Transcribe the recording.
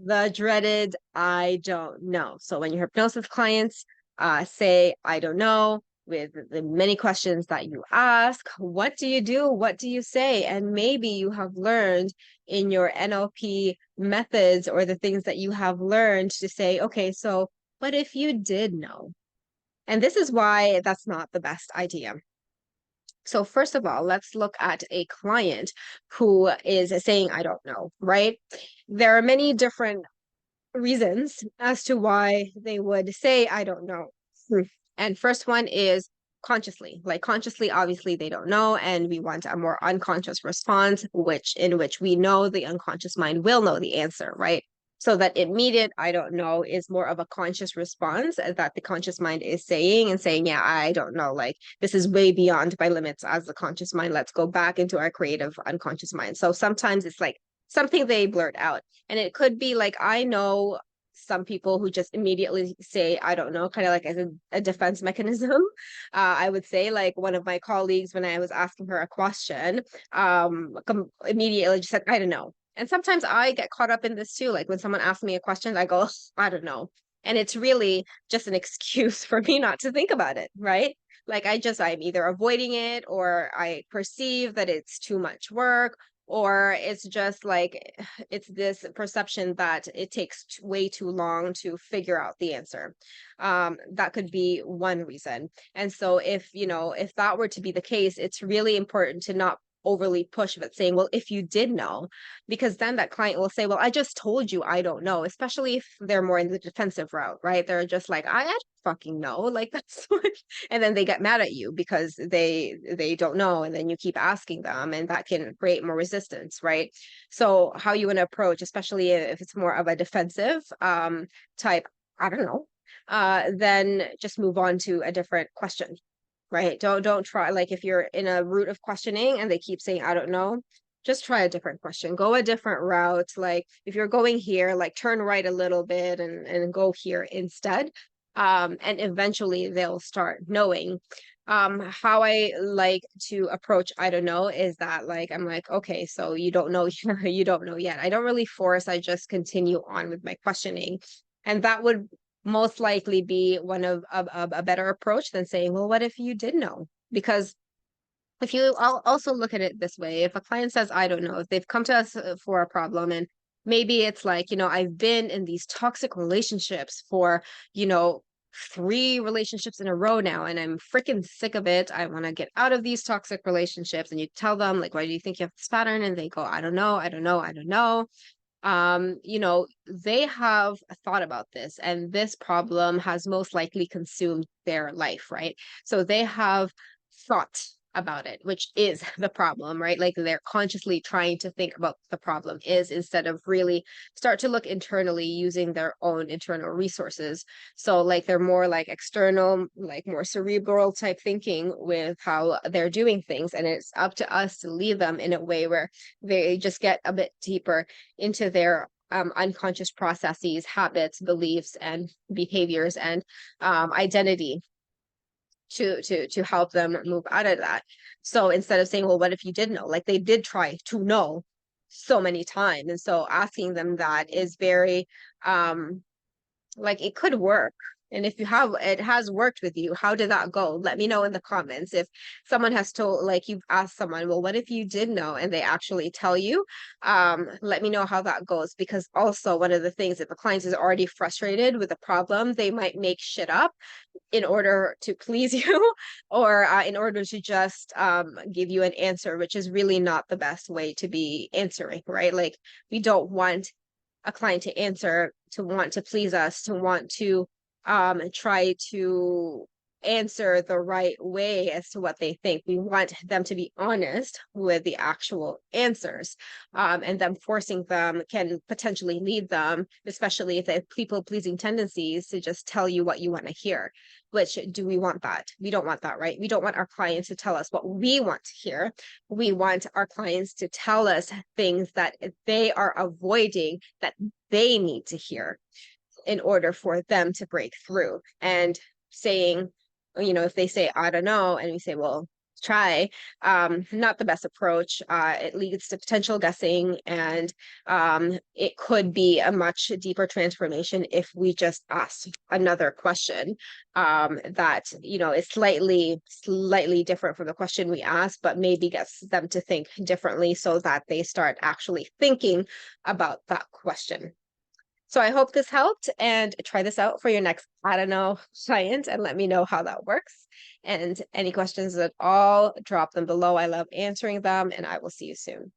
The dreaded I don't know. So when your hypnosis clients say I don't know with the many questions that you ask, what do you do? What do you say? And maybe you have learned in your NLP methods or the things that you have learned to say, okay, so what if you did know? And this is why that's not the best idea. So first of all, let's look at a client who is saying, I don't know, right? There are many different reasons as to why they would say, I don't know. And first one is consciously. Like consciously, obviously they don't know, and we want a more unconscious response, in which we know the unconscious mind will know the answer, right? So that immediate I don't know is more of a conscious response that the conscious mind is saying and saying, yeah, I don't know. Like this is way beyond my limits as the conscious mind. Let's go back into our creative unconscious mind. So sometimes it's like something they blurt out. And it could be like, I know some people who just immediately say, I don't know, kind of like as a defense mechanism. I would say, like one of my colleagues, when I was asking her a question, immediately just said, I don't know. And sometimes I get caught up in this too. Like when someone asks me a question, I go, I don't know. And it's really just an excuse for me not to think about it, right? Like I'm either avoiding it or I perceive that it's too much work or it's just like it's this perception that it takes way too long to figure out the answer. That could be one reason. And so if that were to be the case, it's really important to not overly push but saying, well, if you did know, because then that client will say, well, I just told you I don't know, especially if they're more in the defensive route, right? They're just like, I don't fucking know, like that's what, and then they get mad at you because they don't know, and then you keep asking them, and that can create more resistance, right? So how you want to approach, especially if it's more of a defensive type, I don't know, then just move on to a different question, right? Don't try, like if you're in a route of questioning and they keep saying I don't know, just try a different question, go a different route. Like if you're going here, like turn right a little bit and go here instead. And eventually they'll start knowing. How I like to approach I don't know is that, like, I'm like, okay, so you don't know, you don't know yet. I don't really force, I just continue on with my questioning. And that would most likely be one of a better approach than saying, well, what if you did know? Because if you also look at it this way, if a client says, I don't know, if they've come to us for a problem, and maybe it's like, I've been in these toxic relationships for, you know, 3 relationships in a row now, and I'm freaking sick of it. I want to get out of these toxic relationships. And you tell them, like, why do you think you have this pattern? And they go, I don't know, I don't know, I don't know. They have thought about this, and this problem has most likely consumed their life, right? So they have thought about it, which is the problem, right? Like they're consciously trying to think about the problem is, instead of really start to look internally using their own internal resources. So like they're more like external, like more cerebral type thinking with how they're doing things. And it's up to us to lead them in a way where they just get a bit deeper into their unconscious processes, habits, beliefs, and behaviors, and identity to help them move out of that. So instead of saying, well, what if you did know? Like they did try to know so many times. And so asking them that is very like it could work. And if it has worked with you, how did that go? Let me know in the comments. If someone has told, like you've asked someone, well, what if you did know and they actually tell you? Let me know how that goes. Because also one of the things, if the client is already frustrated with a problem, they might make shit up in order to please you, or in order to just give you an answer, which is really not the best way to be answering, right? Like we don't want a client to answer to want to please us, to want to try to answer the right way as to what they think. We want them to be honest with the actual answers. And them forcing them can potentially lead them, especially if they have people pleasing tendencies, to just tell you what you want to hear. Which, do we want that? We don't want that, right? We don't want our clients to tell us what we want to hear. We want our clients to tell us things that they are avoiding, that they need to hear in order for them to break through. And saying, if they say, I don't know, and we say, well, try, not the best approach. It leads to potential guessing, and it could be a much deeper transformation if we just ask another question that, is slightly different from the question we asked, but maybe gets them to think differently so that they start actually thinking about that question. So I hope this helped, and try this out for your next, I don't know, client, and let me know how that works. And any questions at all, drop them below. I love answering them, and I will see you soon.